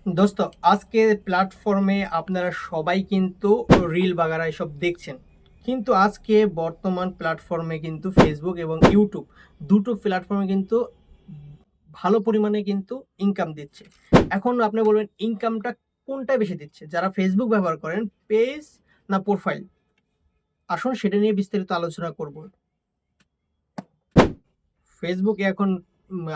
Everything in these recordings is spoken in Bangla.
দোস্ত, আজকে প্ল্যাটফর্মে আপনারা সবাই কিন্তু রিল বাগারা এসব দেখছেন, কিন্তু আজকে বর্তমান প্ল্যাটফর্মে কিন্তু ফেসবুক এবং ইউটিউব দুটো প্ল্যাটফর্মে কিন্তু ভালো পরিমাণে কিন্তু ইনকাম দিচ্ছে। এখন আপনি বলবেন ইনকামটা কোনটা বেশি দিচ্ছে, যারা ফেসবুক ব্যবহার করেন, পেজ না প্রোফাইল? আসুন সেটা নিয়ে বিস্তারিত আলোচনা করব। ফেসবুকে এখন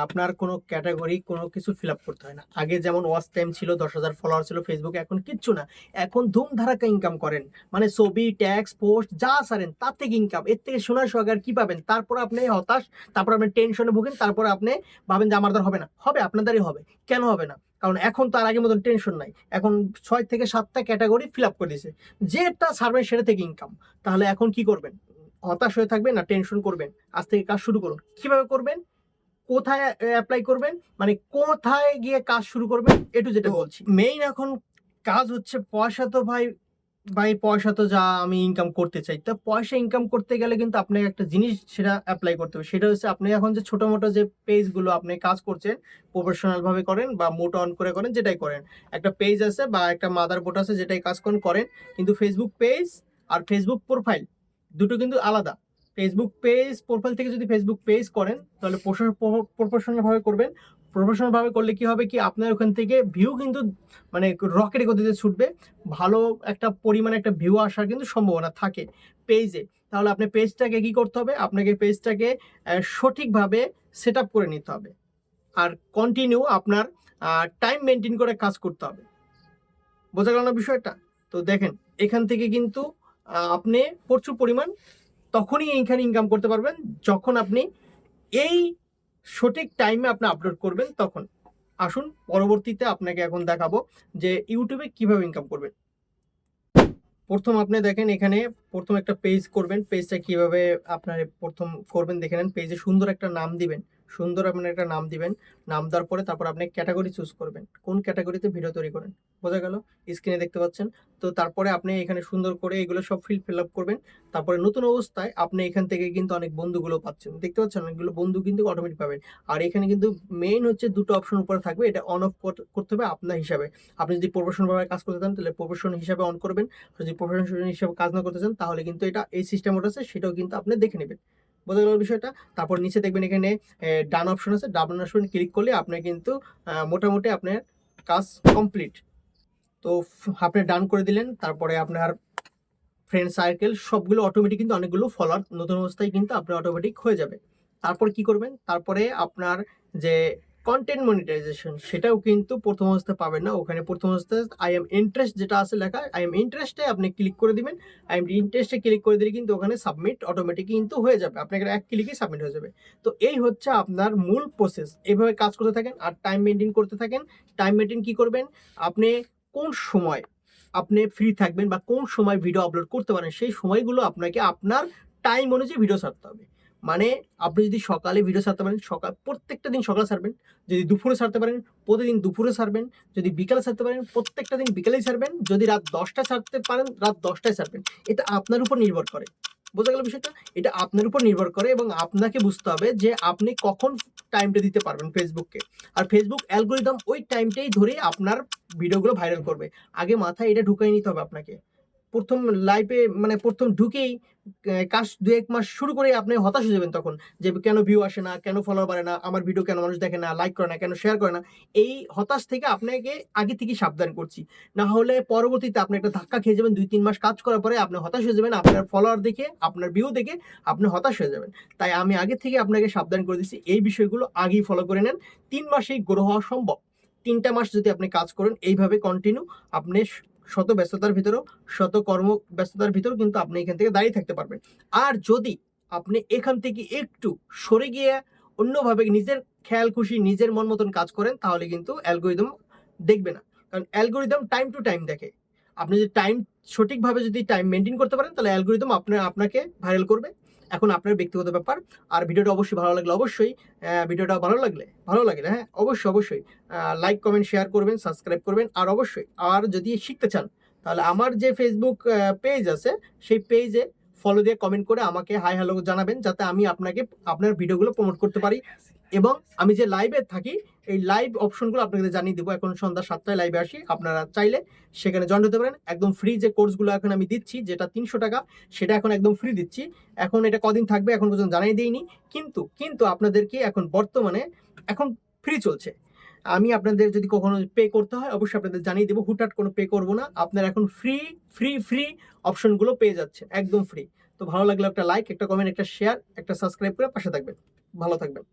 আপনার কোনো ক্যাটাগরি কোনো কিছু ফিল আপ করতে হয় না। আগে যেমন ওয়াচ টাইম ছিল, 10,000 ফলোয়ার ছিল ফেসবুকে, এখন কিচ্ছু না। এখন ধুমধারাক্কা ইনকাম করেন, মানে ছবি, ট্যাক্স, পোস্ট যা ছাড়েন তার থেকে ইনকাম। এর থেকে সোনার সোহাগ কি পাবেন? তারপর আপনি হতাশ, তারপর আপনি টেনশনে ভুগেন, তারপর আপনি ভাবেন যে আমার দ্বারা হবে না। হবে, আপনার দ্বারাই হবে। কেন হবে না? কারণ এখন তার আগের মতন টেনশন নাই। এখন 6 থেকে 7টা ক্যাটাগরি ফিল আপ করে দিয়েছে, যেটা ছাড়বেন সেটা থেকে ইনকাম। তাহলে এখন কি করবেন? হতাশ হয়ে থাকবেন না টেনশন করবেন? আজ থেকে কাজ শুরু করুন। কিভাবে করবেন, কোথায় অ্যাপ্লাই করবেন, মানে কোথায় গিয়ে কাজ শুরু করবেন, একটু যেটা বলছি। মেইন এখন কাজ হচ্ছে পয়সা। তো ভাই ভাই পয়সা তো যা আমি ইনকাম করতে চাই, তো পয়সা ইনকাম করতে গেলে কিন্তু আপনাকে একটা জিনিস সেটা অ্যাপ্লাই করতে হবে। সেটা হচ্ছে আপনি এখন যে ছোট মোটো যে পেজগুলো আপনি কাজ করছেন, প্রফেশনাল ভাবে করেন বা মোট অন করে করেন, যেটাই করেন, একটা পেজ আছে বা একটা মাদার বোর্ড আছে, যেটাই কাজ করেন করেন। কিন্তু ফেসবুক পেজ আর ফেসবুক প্রোফাইল দুটো কিন্তু আলাদা। ফেসবুক পেজ প্রোফাইল থেকে যদি ফেসবুক পেজ করেন তাহলে প্রফেশনাল ভাবে করবেন। প্রফেশনাল ভাবে করলে কি হবে, কি আপনার ওখান থেকে ভিউ কিন্তু মানে রকেট গতিতে ছুটবে। ভালো একটা পরিমাণে একটা ভিউ আসার কিন্তু সম্ভাবনা থাকে পেজে। তাহলে আপনি পেজটাকে কি করতে হবে, আপনাকে পেজটাকে সঠিকভাবে সেট আপ করে নিতে হবে। আর কন্টিনিউ আপনার টাইম মেনটেন করে কাজ করতে হবে। বোঝা গেল না বিষয়টা? তো দেখেন, এখান থেকে কিন্তু আপনি প্রচুর পরিমাণ তখনই এইখানে ইনকাম করতে পারবেন যখন আপনি এই সঠিক টাইমে আপনি আপলোড করবেন তখন। আসুন পরবর্তীতে আপনাকে এখন দেখাবো যে ইউটিউবে কিভাবে ইনকাম করবেন। প্রথম আপনি দেখেন এখানে, প্রথম একটা পেজ করবেন। পেজটা কিভাবে আপনার প্রথম করবেন দেখে নেন। পেজে সুন্দর একটা নাম দিবেন, সুন্দর আপনার একটা নাম দিবেন। নাম দেওয়ার পরে তারপর আপনি ক্যাটাগরি চুজ করবেন, কোন ক্যাটাগরিতে ভিডিও তৈরি করেন। বোঝা গেল? স্ক্রিনে দেখতে পাচ্ছেন। তো তারপরে আপনি এখানে সুন্দর করে এগুলো সব ফিল আপ করবেন। তারপরে নতুন অবস্থায় আপনি এখান থেকে কিন্তু অনেক বন্ধুগুলো পাচ্ছেন, দেখতে পাচ্ছেন, অনেকগুলো বন্ধু কিন্তু অটোমেটিক পাবেন। আর এখানে কিন্তু মেইন হচ্ছে দুটো অপশন উপরে থাকবে, এটা অন অফ করতে হবে আপনার হিসাবে। আপনি যদি প্রফেশনাল ভাবে কাজ করতে চান তাহলে প্রফেশন হিসাবে অন করবেন। যদি প্রফেশনাল হিসেবে কাজ না করতে চান তাহলে কিন্তু এটা এই সিস্টেম ওটা আছে, সেটাও কিন্তু আপনি দেখে নেবেন। বোঝা গেল বিষয়টা? তারপর নিচে দেখবেন এখানে ডান অপশন আছে, ডান অপশন ক্লিক করলে আপনার কিন্তু মোটামুটি আপনার কাজ কমপ্লিট। তো আপনি ডান করে দিলেন, তারপরে আপনার ফ্রেন্ড সার্কেল সবগুলো অটোমেটিক কিন্তু অনেকগুলো ফলোয়ার নতুন অবস্থায় কিন্তু আপনার অটোমেটিক হয়ে যাবে। তারপর কি করবেন, তারপরে আপনার যে কন্টেন্ট মনিটাইজেশন সেটাও কিন্তু প্রথম অবস্থায় পাবেন না। ওখানে প্রথম অবস্থায় আই এম ইন্টারেস্ট যেটা আছে লেখা, আই এম ইন্টারেস্টে আপনি ক্লিক করে দিবেন। আই এম ইন্টারেস্টে ক্লিক করে দিলে কিন্তু ওখানে সাবমিট অটোমেটিক কিন্তু হয়ে যাবে, আপনাকে এক ক্লিকে সাবমিট হয়ে যাবে। তো এই হচ্ছে আপনার মূল প্রসেস। এইভাবে কাজ করতে থাকেন আর টাইম মেনটেন করতে থাকেন। টাইম মেনটেন কি করবেন, আপনি কোন সময় আপনি ফ্রি থাকবেন বা কোন সময় ভিডিও আপলোড করতে পারেন, সেই সময়গুলো আপনাকে আপনার টাইম অনুযায়ী ভিডিও ছাড়তে হবে। মানে আপনি যদি সকালে ভিডিও ছাড়তে পারেন, সকাল প্রত্যেকটা দিন সকালে ছাড়বেন। যদি দুপুরে ছাড়তে পারেন, প্রতিদিন দুপুরে ছাড়বেন। যদি বিকালে ছাড়তে পারেন, প্রত্যেকটা দিন বিকালেই ছাড়বেন। যদি রাত 10টায় ছাড়তে পারেন, রাত 10টায় ছাড়বেন। এটা আপনার উপর নির্ভর করে। বোঝা গেল বিষয়টা? এটা আপনার উপর নির্ভর করে এবং আপনাকে বুঝতে হবে যে আপনি কখন টাইমটা দিতে পারবেন ফেসবুককে। আর ফেসবুক অ্যালগোরিদম ওই টাইমটাই ধরে আপনার ভিডিওগুলো ভাইরাল করবে। আগে মাথায় এটা ঢুকাই নিতে হবে আপনাকে। প্রথম লাইফে মানে প্রথম ঢুকেই কাজ 2-1 মাস শুরু করে আপনি হতাশ হয়ে যাবেন তখন, যে কেন ভিউ আসে না, কেন ফলোয়ার বাড়ে না, আমার ভিডিও কেন মানুষ দেখে না, লাইক করে না, কেন শেয়ার করে না। এই হতাশ থেকে আপনাকে আগে থেকে সাবধান করছি। না হলে পরবর্তীতে আপনি একটা ধাক্কা খেয়ে যাবেন। 2-3 মাস কাজ করার পরে আপনি হতাশ হয়ে যাবেন, আপনার ফলোয়ার দেখে, আপনার ভিউ দেখে আপনি হতাশ হয়ে যাবেন। তাই আমি আগে থেকে আপনাকে সাবধান করে দিচ্ছি, এই বিষয়গুলো আগেই ফলো করে নেন। 3 মাসেই গ্রো হওয়া সম্ভব। 3টা মাস যদি আপনি কাজ করেন এইভাবে কন্টিনিউ, আপনি শত ব্যস্ততার ভিতরেও, শত কর্ম ব্যস্ততার ভিতরেও কিন্তু আপনি এখান থেকে দাঁড়িয়ে থাকতে পারবেন। আর যদি আপনি এখান থেকে একটু সরে গিয়ে অন্যভাবে নিজের খেয়াল খুশি নিজের মন মতন কাজ করেন তাহলে কিন্তু অ্যালগোরিদম দেখবে না। কারণ অ্যালগোরিদম টাইম টু টাইম দেখে। আপনি যদি টাইম সঠিকভাবে যদি টাইম মেনটেন করতে পারেন তাহলে অ্যালগোরিদম আপনাকে ভাইরাল করবে। এখন আপনার ব্যক্তিগত ব্যাপার। আর ভিডিওটা অবশ্যই ভালো লাগলে অবশ্যই ভিডিওটা ভালো লাগলে হ্যাঁ অবশ্যই লাইক কমেন্ট শেয়ার করবেন, সাবস্ক্রাইব করবেন। আর অবশ্যই আর যদি শিখতে চান তাহলে আমার যে ফেসবুক পেজ আছে সেই পেজে ফলো দিয়ে কমেন্ট করে আমাকে হাই হ্যালো জানাবেন, যাতে আমি আপনাকে আপনার ভিডিওগুলো প্রমোট করতে পারি। এবং আমি যে লাইভে থাকি এই লাইভ অপশনগুলো আপনাদের জানিয়ে দেবো। এখন সন্ধ্যা 7টায় লাইভে আসি, আপনারা চাইলে সেখানে জয়েন হতে পারেন। একদম ফ্রি যে কোর্সগুলো এখন আমি দিচ্ছি, যেটা 300 টাকা, সেটা এখন একদম ফ্রি দিচ্ছি। এখন এটা কদিন থাকবে এখন পর্যন্ত জানাই দিইনি, কিন্তু আপনাদেরকে এখন বর্তমানে এখন ফ্রি চলছে। আমি আপনাদের যদি কখনো পে করতে হয় অবশ্যই আপনাদের জানিয়ে দেবো, হুটহাট কোনো পে করবো না। আপনারা এখন ফ্রি ফ্রি ফ্রি অপশনগুলো পেয়ে যাচ্ছেন, একদম ফ্রি। তো ভালো লাগলে একটা লাইক, একটা কমেন্ট, একটা শেয়ার, একটা সাবস্ক্রাইব করে পাশে থাকবেন। ভালো থাকবেন।